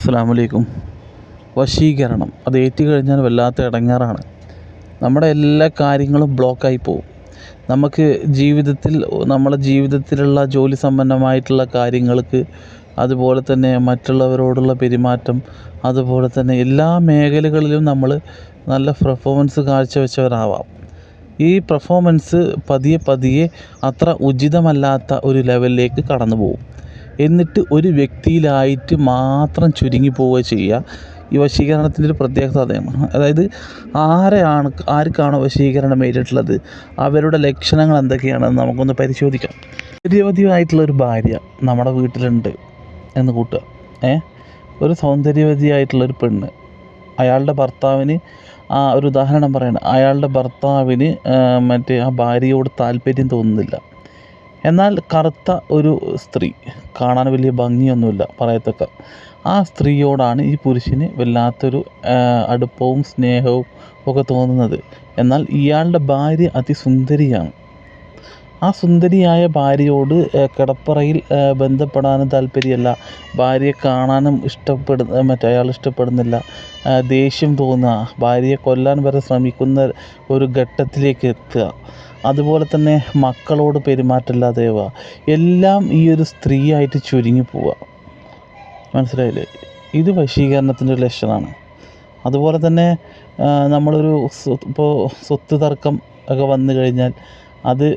അസ്സലാമു അലൈക്കും. വശീകരണം അത് ഏറ്റുകഴിഞ്ഞാൽ വല്ലാത്ത ഇടങ്ങേറാണ്. നമ്മുടെ എല്ലാ കാര്യങ്ങളും ബ്ലോക്കായി പോകും. നമുക്ക് നമ്മുടെ ജീവിതത്തിലുള്ള ജോലി സംബന്ധമായിട്ടുള്ള കാര്യങ്ങൾക്ക്, അതുപോലെ തന്നെ മറ്റുള്ളവരോടുള്ള പെരുമാറ്റം, അതുപോലെ തന്നെ എല്ലാ മേഖലകളിലും നമ്മൾ നല്ല പെർഫോമൻസ് കാഴ്ചവെച്ചവരാവാം. ഈ പെർഫോമൻസ് പതിയെ പതിയെ അത്ര ഉചിതമല്ലാത്ത ഒരു ലെവലിലേക്ക് കടന്നു പോകും. എന്നിട്ട് ഒരു വ്യക്തിയിലായിട്ട് മാത്രം ചുരുങ്ങി പോവുക ചെയ്യുക. ഈ വശീകരണത്തിൻ്റെ ഒരു പ്രത്യേകത അതാണ്. അതായത് ആർക്കാണോ വശീകരണം ഏറ്റിട്ടുള്ളത്, അവരുടെ ലക്ഷണങ്ങൾ എന്തൊക്കെയാണെന്ന് നമുക്കൊന്ന് പരിശോധിക്കാം. സൗന്ദര്യവതിയായിട്ടുള്ളൊരു ഭാര്യ നമ്മുടെ വീട്ടിലുണ്ട് എന്ന് കൂട്ടുക. ഒരു സൗന്ദര്യവതിയായിട്ടുള്ളൊരു പെണ്ണ്, അയാളുടെ ഭർത്താവിന് ഒരു ഉദാഹരണം പറയണം, അയാളുടെ ഭർത്താവിന് ആ ഭാര്യയോട് താല്പര്യം തോന്നുന്നില്ല. എന്നാൽ കറുത്ത ഒരു സ്ത്രീ, കാണാൻ വലിയ ഭംഗിയൊന്നുമില്ല പറയത്തക്ക, ആ സ്ത്രീയോടാണ് ഈ പുരുഷന് വല്ലാത്തൊരു അടുപ്പവും സ്നേഹവും ഒക്കെ തോന്നുന്നത്. എന്നാൽ ഇയാളുടെ ഭാര്യ അതിസുന്ദരിയാണ്. ആ സുന്ദരിയായ ഭാര്യയോട് കിടപ്പറയിൽ ബന്ധപ്പെടാനും താല്പര്യമല്ല, ഭാര്യയെ കാണാനും അയാൾ ഇഷ്ടപ്പെടുന്നില്ല. ദേഷ്യം തോന്നുക, ഭാര്യയെ കൊല്ലാൻ വരെ ശ്രമിക്കുന്ന ഒരു ഘട്ടത്തിലേക്ക് എത്തുക. അതുപോലെ തന്നെ മക്കളോട് പെരുമാറ്റമില്ലാതെയാവുക. എല്ലാം ഈ ഒരു സ്ത്രീയായിട്ട് ചുരുങ്ങി പോവുക. മനസ്സിലായില്ലേ? ഇത് വശീകരണത്തിൻ്റെ ഒരു ലക്ഷണമാണ്. അതുപോലെ തന്നെ ഇപ്പോൾ സ്വത്ത് തർക്കം ഒക്കെ വന്നു കഴിഞ്ഞാൽ അത്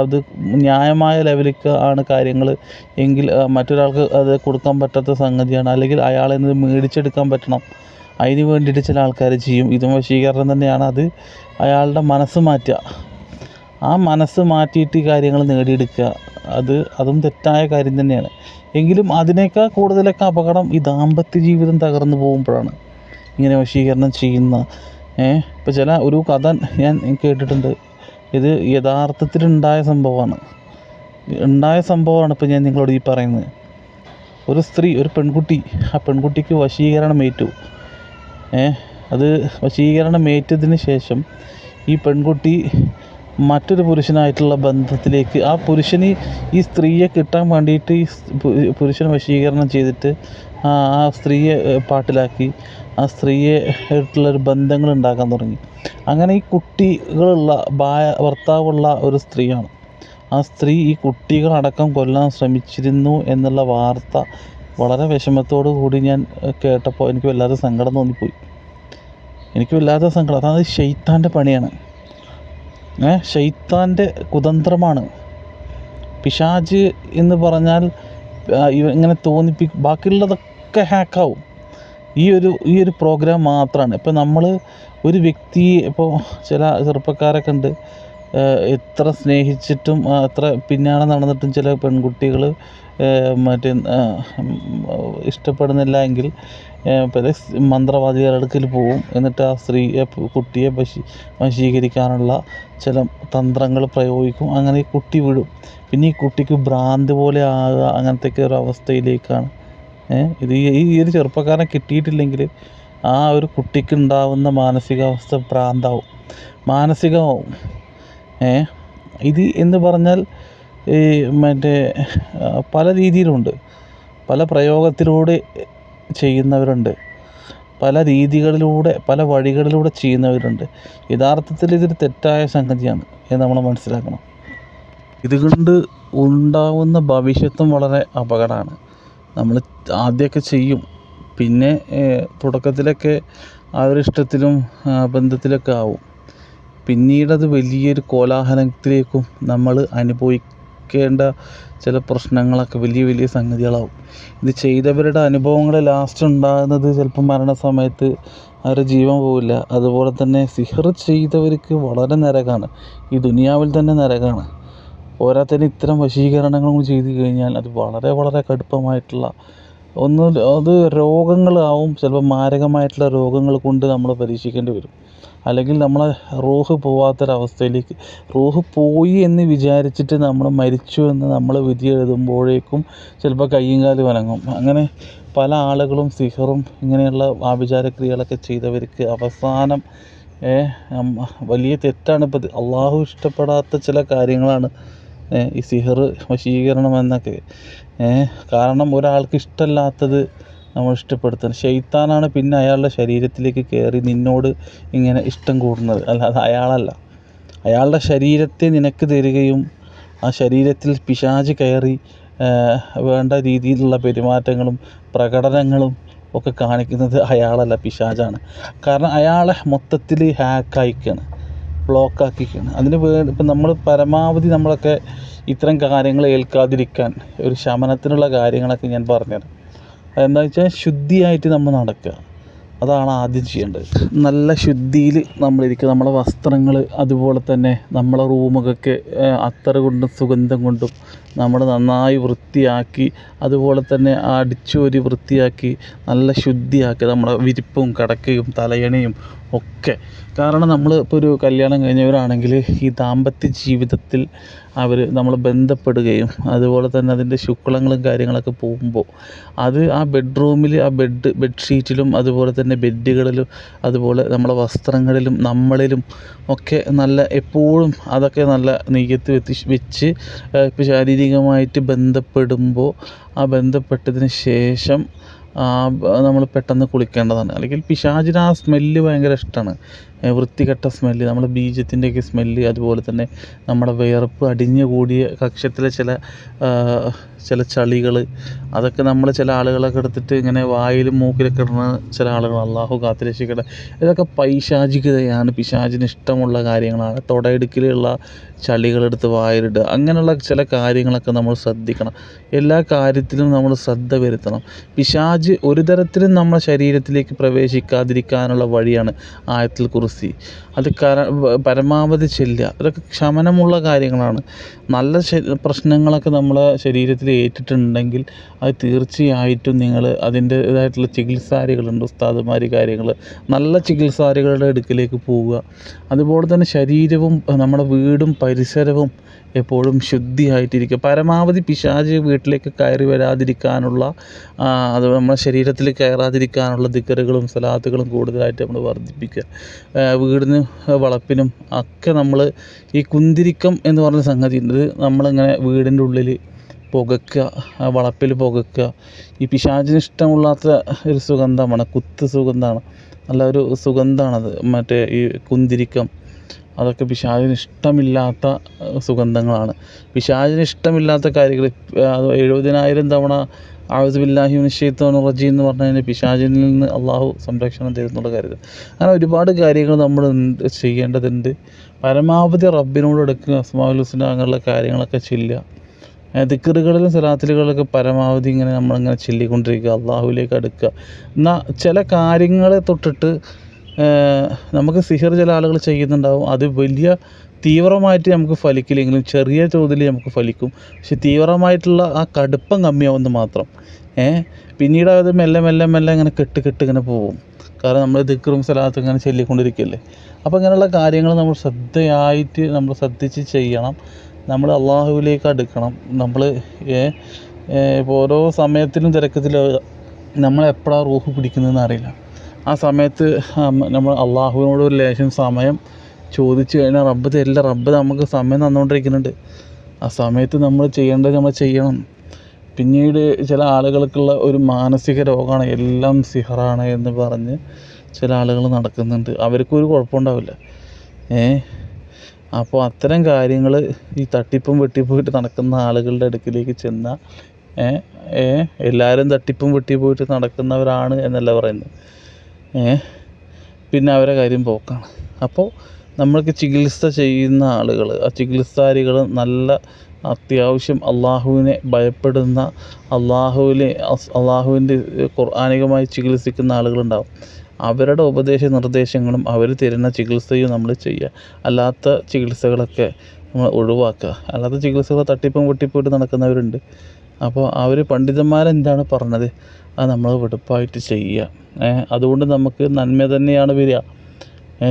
അത് ന്യായമായ ലെവലിലേക്ക് ആണ് കാര്യങ്ങൾ എങ്കിൽ മറ്റൊരാൾക്ക് അത് കൊടുക്കാൻ പറ്റാത്ത സംഗതിയാണ്, അല്ലെങ്കിൽ അയാളെ നിന്ന് മേടിച്ചെടുക്കാൻ പറ്റണം. അതിന് വേണ്ടിയിട്ട് ചില ആൾക്കാർ ചെയ്യും. ഇതും വശീകരണം തന്നെയാണ്. അത് അയാളുടെ മനസ്സ് മാറ്റുക, ആ മനസ്സ് മാറ്റിയിട്ട് ഈ കാര്യങ്ങൾ നേടിയെടുക്കുക. അതും തെറ്റായ കാര്യം തന്നെയാണ്. എങ്കിലും അതിനേക്കാൾ കൂടുതലൊക്കെ അപകടം ഈ ദാമ്പത്യ ജീവിതം തകർന്നു പോകുമ്പോഴാണ് ഇങ്ങനെ വശീകരണം ചെയ്യുന്ന. ഇപ്പോൾ ഒരു കഥ ഞാൻ കേട്ടിട്ടുണ്ട്. ഇത് യഥാർത്ഥത്തിലുണ്ടായ സംഭവമാണ്. ഇപ്പോൾ ഞാൻ നിങ്ങളോട് ഈ പറയുന്നത്. ഒരു പെൺകുട്ടി, ആ പെൺകുട്ടിക്ക് വശീകരണം ഏറ്റു. അത് വശീകരണം ഏറ്റതിന് ശേഷം ഈ പെൺകുട്ടി മറ്റൊരു പുരുഷനായിട്ടുള്ള ബന്ധത്തിലേക്ക്, ആ പുരുഷന് ഈ സ്ത്രീയെ കിട്ടാൻ വേണ്ടിയിട്ട് ഈ പുരുഷനെ വശീകരണം ചെയ്തിട്ട് ആ സ്ത്രീയെ പാട്ടിലാക്കി, ആ സ്ത്രീയെ ആയിട്ടുള്ളൊരു ബന്ധങ്ങൾ ഉണ്ടാക്കാൻ തുടങ്ങി. അങ്ങനെ ഈ കുട്ടികളുള്ള ഭർത്താവുള്ള ഒരു സ്ത്രീയാണ്. ആ സ്ത്രീ ഈ കുട്ടികളടക്കം കൊല്ലാൻ ശ്രമിച്ചിരുന്നു എന്നുള്ള വാർത്ത വളരെ വിഷമത്തോടു കൂടി ഞാൻ കേട്ടപ്പോൾ എനിക്ക് വല്ലാതെ സങ്കടം തോന്നിപ്പോയി. അതായത് ശൈത്താൻ്റെ പണിയാണ്, ശൈത്താൻ്റെ കുതന്ത്രമാണ്. പിശാച് എന്ന് പറഞ്ഞാൽ ഇങ്ങനെ ബാക്കിയുള്ളതൊക്കെ ഹാക്കാവും. ഈ ഒരു പ്രോഗ്രാം മാത്രമാണ്. ഇപ്പോൾ നമ്മൾ ഒരു വ്യക്തിയെ, ഇപ്പോൾ ചില ചെറുപ്പക്കാരൊക്കെ ഉണ്ട്, എത്ര സ്നേഹിച്ചിട്ടും എത്ര പിന്നാലെ നടന്നിട്ടും ചില പെൺകുട്ടികൾ ഇഷ്ടപ്പെടുന്നില്ല എങ്കിൽ പല മന്ത്രവാദികളുടെ അടുക്കൽ പോവും. എന്നിട്ട് ആ കുട്ടിയെ വശീകരിക്കാനുള്ള ചില തന്ത്രങ്ങൾ പ്രയോഗിക്കും. അങ്ങനെ ഈ കുട്ടി വീഴും. പിന്നെ ഈ കുട്ടിക്ക് ഭ്രാന്ത് പോലെ ആകുക, അങ്ങനത്തെയൊക്കെ ഒരു അവസ്ഥയിലേക്കാണ്. ഈ ഒരു ചെറുപ്പക്കാരനെ കിട്ടിയിട്ടില്ലെങ്കിൽ ആ ഒരു കുട്ടിക്ക് ഉണ്ടാവുന്ന മാനസികാവസ്ഥ മാനസികമാവും. ഇത് എന്ന് പറഞ്ഞാൽ പല രീതിയിലുണ്ട്. പല പ്രയോഗത്തിലൂടെ ചെയ്യുന്നവരുണ്ട്, പല രീതികളിലൂടെ, പല വഴികളിലൂടെ ചെയ്യുന്നവരുണ്ട്. യഥാർത്ഥത്തിൽ ഇതൊരു തെറ്റായ സംഗതിയാണ് എന്ന് നമ്മൾ മനസ്സിലാക്കണം. ഇതുകൊണ്ട് ഉണ്ടാവുന്ന ഭവിഷ്യത്തും വളരെ അപകടമാണ്. നമ്മൾ ആദ്യമൊക്കെ ചെയ്യും, പിന്നെ തുടക്കത്തിലൊക്കെ ആ ഒരു ഇഷ്ടത്തിലും ബന്ധത്തിലൊക്കെ ആവും. പിന്നീടത് വലിയൊരു കോലാഹലത്തിലേക്കും നമ്മൾ അനുഭവിക്കേണ്ട ചില പ്രശ്നങ്ങളൊക്കെ വലിയ വലിയ സംഗതികളാവും. ഇത് ചെയ്തവരുടെ അനുഭവങ്ങൾ ലാസ്റ്റ് ഉണ്ടാകുന്നത് ചിലപ്പോൾ മരണസമയത്ത് അവരുടെ ജീവൻ പോവില്ല. അതുപോലെ തന്നെ സിഹർ ചെയ്തവർക്ക് വളരെ നരകമാണ്, ഈ ദുനിയാവിൽ തന്നെ നരകമാണ്. പോരാത്തതിന് ഇത്തരം വശീകരണങ്ങളും ചെയ്തു കഴിഞ്ഞാൽ അത് വളരെ വളരെ കടുപ്പമായിട്ടുള്ള അത് രോഗങ്ങളാവും. ചിലപ്പോൾ മാരകമായിട്ടുള്ള രോഗങ്ങൾ കൊണ്ട് നമ്മൾ പരീക്ഷിക്കേണ്ടി വരും. അല്ലെങ്കിൽ നമ്മളെ റൂഹ് പോവാത്തൊരവസ്ഥയിലേക്ക്, റൂഹ് പോയി എന്ന് വിചാരിച്ചിട്ട് നമ്മൾ മരിച്ചു എന്ന് നമ്മൾ വിധി എഴുതുമ്പോഴേക്കും ചിലപ്പോൾ കയ്യും കാലും വലങ്ങും. അങ്ങനെ പല ആളുകളും സിഹറും ഇങ്ങനെയുള്ള ആഭിചാരക്രിയകളൊക്കെ ചെയ്തവർക്ക് അവസാനം വലിയ തെറ്റാണ്. ഇപ്പോൾ അള്ളാഹു ഇഷ്ടപ്പെടാത്ത ചില കാര്യങ്ങളാണ് ഈ സിഹർ വശീകരണം എന്നൊക്കെ. കാരണം ഒരാൾക്ക് ഇഷ്ടമല്ലാത്തത് നമ്മൾ ഇഷ്ടപ്പെടുത്തണം. ശൈത്താനാണ് പിന്നെ അയാളുടെ ശരീരത്തിലേക്ക് കയറി നിന്നോട് ഇങ്ങനെ ഇഷ്ടം കൂടുന്നത്, അല്ലാതെ അയാളല്ല. അയാളുടെ ശരീരത്തെ നിനക്ക് തരികയും ആ ശരീരത്തിൽ പിശാച് കയറി വേണ്ട രീതിയിലുള്ള പെരുമാറ്റങ്ങളും പ്രകടനങ്ങളും ഒക്കെ കാണിക്കുന്നത് അയാളല്ല, പിശാചാണ്. കാരണം അയാളെ മൊത്തത്തിൽ ഹാക്കായിക്കാണ്, ബ്ലോക്കാക്കിക്കാണ്. ഇപ്പം നമ്മൾ പരമാവധി നമ്മളൊക്കെ ഇത്തരം കാര്യങ്ങൾ ഏൽക്കാതിരിക്കാൻ ഒരു ശമനത്തിനുള്ള കാര്യങ്ങളൊക്കെ ഞാൻ പറഞ്ഞുതരാം. അതെന്താ വെച്ചാൽ ശുദ്ധിയായിട്ട് നമ്മൾ നടക്കുക, അതാണ് ആദ്യം ചെയ്യേണ്ടത്. നല്ല ശുദ്ധിയിൽ നമ്മളിരിക്കുക. നമ്മളെ വസ്ത്രങ്ങൾ, അതുപോലെ തന്നെ നമ്മളെ റൂമൊക്കെ അത്തർ കൊണ്ടും സുഗന്ധം കൊണ്ടും നമ്മൾ നന്നായി വൃത്തിയാക്കി, അതുപോലെ തന്നെ അടിച്ചുവാരി വൃത്തിയാക്കി നല്ല ശുദ്ധിയാക്കുക നമ്മളെ വിരിപ്പും കിടക്കയും തലയണയും ഒക്കെ. കാരണം നമ്മൾ ഇപ്പോൾ ഒരു കല്യാണം കഴിഞ്ഞവരാണെങ്കിൽ ഈ ദാമ്പത്യ ജീവിതത്തിൽ നമ്മൾ ബന്ധപ്പെടുകയും അതുപോലെ തന്നെ അതിൻ്റെ ശുക്ലങ്ങളും കാര്യങ്ങളൊക്കെ പോകുമ്പോൾ അത് ആ ബെഡ്റൂമിൽ ആ ബെഡ്ഷീറ്റിലും അതുപോലെ തന്നെ ബെഡുകളിലും അതുപോലെ നമ്മളെ വസ്ത്രങ്ങളിലും നമ്മളിലും ഒക്കെ നല്ല എപ്പോഴും അതൊക്കെ നല്ല നെയ്യത്ത് വെച്ച് ഇപ്പോൾ ശാരീരികമായിട്ട് ബന്ധപ്പെടുമ്പോൾ ആ ബന്ധപ്പെട്ടതിന് ശേഷം നമ്മൾ പെട്ടെന്ന് കുളിക്കേണ്ടതാണ്. അല്ലെങ്കിൽ പിശാചിന് ആ സ്മെല്ല് ഭയങ്കര ഇഷ്ടമാണ്, വൃത്തികെട്ട സ്മെല്ല്, നമ്മുടെ ബീജത്തിൻ്റെയൊക്കെ സ്മെല്ല്, അതുപോലെ തന്നെ നമ്മുടെ വിയർപ്പ് അടിഞ്ഞു കൂടിയ കക്ഷത്തിലെ ചില ചളികൾ, അതൊക്കെ നമ്മൾ ചില ആളുകളൊക്കെ എടുത്തിട്ട് ഇങ്ങനെ വായിലും മൂക്കിലൊക്കെ ഇടുന്ന ചില ആളുകൾ, അള്ളാഹു കാത്തുരക്ഷിക്കട്ടെ. ഇതൊക്കെ പൈശാചികതയാണ്, പിശാചിന് ഇഷ്ടമുള്ള കാര്യങ്ങളാണ്. തുടയെടുക്കിലുള്ള ചളികളെടുത്ത് വായിലിടുക, അങ്ങനെയുള്ള ചില കാര്യങ്ങളൊക്കെ നമ്മൾ ശ്രദ്ധിക്കണം. എല്ലാ കാര്യത്തിലും നമ്മൾ ശ്രദ്ധ വരുത്തണം. പിശാച് ഒരു തരത്തിലും നമ്മുടെ ശരീരത്തിലേക്ക് പ്രവേശിക്കാതിരിക്കാനുള്ള വഴിയാണ് ആയത്തുൽ കുർസി. അത് പരമാവധി ചെല്ലുക. അതൊക്കെ ശമനമുള്ള കാര്യങ്ങളാണ്. നല്ല പ്രശ്നങ്ങളൊക്കെ നമ്മളെ ശരീരത്തിൽ ഏറ്റിട്ടുണ്ടെങ്കിൽ അത് തീർച്ചയായിട്ടും നിങ്ങൾ അതിൻ്റേതായിട്ടുള്ള ചികിത്സാരികളുണ്ട്, ഉസ്താദുമാർ കാര്യങ്ങൾ, നല്ല ചികിത്സാരികളുടെ അടുക്കിലേക്ക് പോവുക. അതുപോലെ തന്നെ ശരീരവും നമ്മുടെ വീടും പരിസരവും എപ്പോഴും ശുദ്ധിയായിട്ടിരിക്കുക. പരമാവധി പിശാച് വീട്ടിലേക്ക് കയറി വരാതിരിക്കാനുള്ള, അത് നമ്മുടെ ശരീരത്തിൽ കയറാതിരിക്കാനുള്ള ദിക്റുകളും സലാത്തുകളും കൂടുതലായിട്ട് നമ്മൾ വർദ്ധിപ്പിക്കുക. വീടിന് വളപ്പിനും ഒക്കെ നമ്മൾ ഈ കുന്തിരിക്കം എന്ന് പറഞ്ഞ സംഗതി ഉണ്ട്. നമ്മളിങ്ങനെ വീടിൻ്റെ ഉള്ളിൽ പുകയ്ക്കുക, വളപ്പിൽ പുകയ്ക്കുക. ഈ പിശാചിന് ഇഷ്ടമില്ലാത്ത ഒരു സുഗന്ധമാണ്, കുത്ത് സുഗന്ധമാണ്, നല്ല ഒരു സുഗന്ധമാണത്. മറ്റേ ഈ കുന്തിരിക്കം, അതൊക്കെ പിശാചിന് ഇഷ്ടമില്ലാത്ത സുഗന്ധങ്ങളാണ്. പിശാചിന് ഇഷ്ടമില്ലാത്ത കാര്യങ്ങൾ 70,000 തവണ അഊദു ബില്ലാഹി മിനശ് ശൈത്വാനിർ റജീം എന്ന് പറഞ്ഞു കഴിഞ്ഞാൽ പിശാചിൽ നിന്ന് അള്ളാഹു സംരക്ഷണം തരുന്നുള്ള കാര്യം. അങ്ങനെ ഒരുപാട് കാര്യങ്ങൾ നമ്മൾ ചെയ്യേണ്ടതുണ്ട്. പരമാവധി റബ്ബിനോട് അടുക്കുക, അസ്മാഉൽ ഹുസ്ന അങ്ങനെയുള്ള കാര്യങ്ങളൊക്കെ ചെല്ലുക. ദിക്റുകളിലും സലാത്തുകളിലൊക്കെ പരമാവധി ഇങ്ങനെ നമ്മളിങ്ങനെ ചൊല്ലിക്കൊണ്ടിരിക്കുക, അള്ളാഹുവിലേക്ക് അടുക്കുക. എന്നാൽ ചില കാര്യങ്ങളെ തൊട്ടിട്ട് നമുക്ക് സിഹർ ചില ആളുകൾ ചെയ്യുന്നുണ്ടാവും. അത് വലിയ തീവ്രമായിട്ട് നമുക്ക് ഫലിക്കില്ലെങ്കിലും ചെറിയ തോതിൽ നമുക്ക് ഫലിക്കും. പക്ഷെ തീവ്രമായിട്ടുള്ള ആ കടുപ്പം കമ്മിയാവുമെന്ന് മാത്രം. പിന്നീട് അത് മെല്ലെ ഇങ്ങനെ കെട്ട് ഇങ്ങനെ പോകും. കാരണം നമ്മൾ ദിക്റും സലാത്തും ഇങ്ങനെ ചൊല്ലിക്കൊണ്ടിരിക്കുകയല്ലേ. അപ്പോൾ ഇങ്ങനെയുള്ള കാര്യങ്ങൾ നമ്മൾ ശ്രദ്ധിച്ച് ചെയ്യണം. നമ്മൾ അള്ളാഹുവിലേക്ക് അടുക്കണം. നമ്മൾ ഇപ്പോൾ ഓരോ സമയത്തിലും തിരക്കത്തിലും നമ്മൾ എപ്പോഴാണ് റൂഹ് പിടിക്കുന്നതെന്ന് അറിയില്ല. ആ സമയത്ത് നമ്മൾ അള്ളാഹുവിനോട് ഒരു ലേശം സമയം ചോദിച്ചു കഴിഞ്ഞാൽ റബ്ബ് തരില്ല. റബ്ബ് നമുക്ക് സമയം തന്നുകൊണ്ടിരിക്കുന്നുണ്ട്. ആ സമയത്ത് നമ്മൾ ചെയ്യേണ്ടത് നമ്മൾ ചെയ്യണം. പിന്നീട് ചില ആളുകൾക്കുള്ള ഒരു മാനസിക രോഗമാണ് എല്ലാം സിഹറാണ് എന്ന് പറഞ്ഞ് ചില ആളുകൾ നടക്കുന്നുണ്ട്. അവർക്കൊരു കുഴപ്പമുണ്ടാവില്ല. അപ്പോൾ അത്തരം കാര്യങ്ങൾ ഈ തട്ടിപ്പും വെട്ടിപ്പോയിട്ട് നടക്കുന്ന ആളുകളുടെ അടുക്കിലേക്ക് ചെന്നാൽ എല്ലാവരും തട്ടിപ്പും വെട്ടിപ്പോയിട്ട് നടക്കുന്നവരാണ് എന്നല്ല പറയുന്നത്. പിന്നെ അവരെ കാര്യം പോക്കാണ്. അപ്പോൾ നമ്മൾക്ക് ചികിത്സ ചെയ്യുന്ന ആളുകൾ, ആ ചികിത്സാരികൾ നല്ല അത്യാവശ്യം അള്ളാഹുവിനെ ഭയപ്പെടുന്ന, അള്ളാഹുവിൻ്റെ ഖുർആനികമായി ചികിത്സിക്കുന്ന ആളുകളുണ്ടാവും. അവരുടെ ഉപദേശ നിർദ്ദേശങ്ങളും അവർ തരുന്ന ചികിത്സയും നമ്മൾ ചെയ്യുക. അല്ലാത്ത ചികിത്സകളൊക്കെ നമ്മൾ ഒഴിവാക്കുക. അല്ലാത്ത ചികിത്സകൾ തട്ടിപ്പും വെട്ടിപ്പോയിട്ട് നടക്കുന്നവരുണ്ട്. അപ്പോൾ അവർ പണ്ഡിതന്മാരെന്താണ് പറഞ്ഞത് അത് നമ്മൾ വെടുപ്പായിട്ട് ചെയ്യുക. അതുകൊണ്ട് നമുക്ക് നന്മ തന്നെയാണ് വരിക,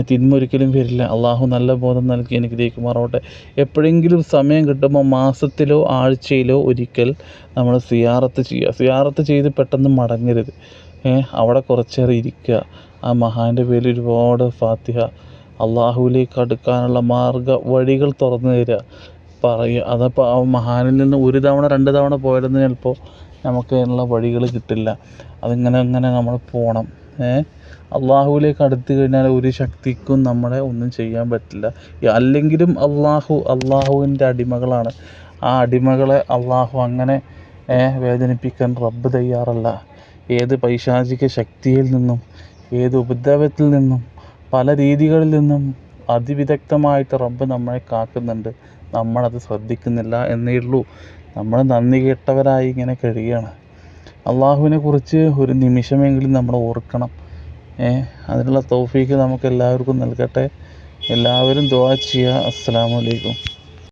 തിന്മ ഒരിക്കലും വരില്ല. അള്ളാഹു നല്ല ബോധം നൽകി അനുഗ്രഹിക്കുമാറാവട്ടെ. എപ്പോഴെങ്കിലും സമയം കിട്ടുമ്പോൾ മാസത്തിലോ ആഴ്ചയിലോ ഒരിക്കൽ നമ്മൾ സിയാറത്ത് ചെയ്യുക. സിയാറത്ത് ചെയ്ത് പെട്ടെന്ന് മടങ്ങരുത്. അവിടെ കുറച്ചേറെ ഇരിക്കുക. ആ മഹാൻ്റെ പേരിൽ ഒരുപാട് ഫാത്തിഹ, അള്ളാഹുവിലേക്ക് അടുക്കാനുള്ള വഴികൾ തുറന്നു തരിക. പറയുക. അതപ്പോൾ ആ മഹാനിൽ നിന്ന് ഒരു തവണ 2 തവണ പോയാലൊന്നും ചിലപ്പോൾ നമുക്ക് അതിനുള്ള വഴികൾ കിട്ടില്ല. അതിങ്ങനെ അങ്ങനെ നമ്മൾ പോകണം. അള്ളാഹുവിലേക്ക് അടുത്ത് കഴിഞ്ഞാൽ ഒരു ശക്തിക്കും നമ്മളെ ഒന്നും ചെയ്യാൻ പറ്റില്ല. അല്ലെങ്കിലും അള്ളാഹുവിൻ്റെ അടിമകളാണ്. ആ അടിമകളെ അള്ളാഹു അങ്ങനെ വേദനിപ്പിക്കാൻ റബ്ബ് തയ്യാറല്ല. ഏത് പൈശാചിക ശക്തിയിൽ നിന്നും ഏത് ഉപദ്രവത്തിൽ നിന്നും പല രീതികളിൽ നിന്നും അതിവിദഗ്ധമായിട്ട് റബ്ബ് നമ്മളെ കാക്കുന്നുണ്ട്. നമ്മളത് ശ്രദ്ധിക്കുന്നില്ല എന്നേ ഉള്ളൂ. നമ്മൾ നന്ദി കെട്ടവരായി ഇങ്ങനെ കഴിയുകയാണ്. അള്ളാഹുവിനെ കുറിച്ച് ഒരു നിമിഷമെങ്കിലും നമ്മൾ ഓർക്കണം. അതിനുള്ള തൗഫീക്ക് നമുക്ക് എല്ലാവർക്കും നൽകട്ടെ. എല്ലാവരും ദുആ ചെയ്യുക. അസ്സലാമു അലൈക്കും.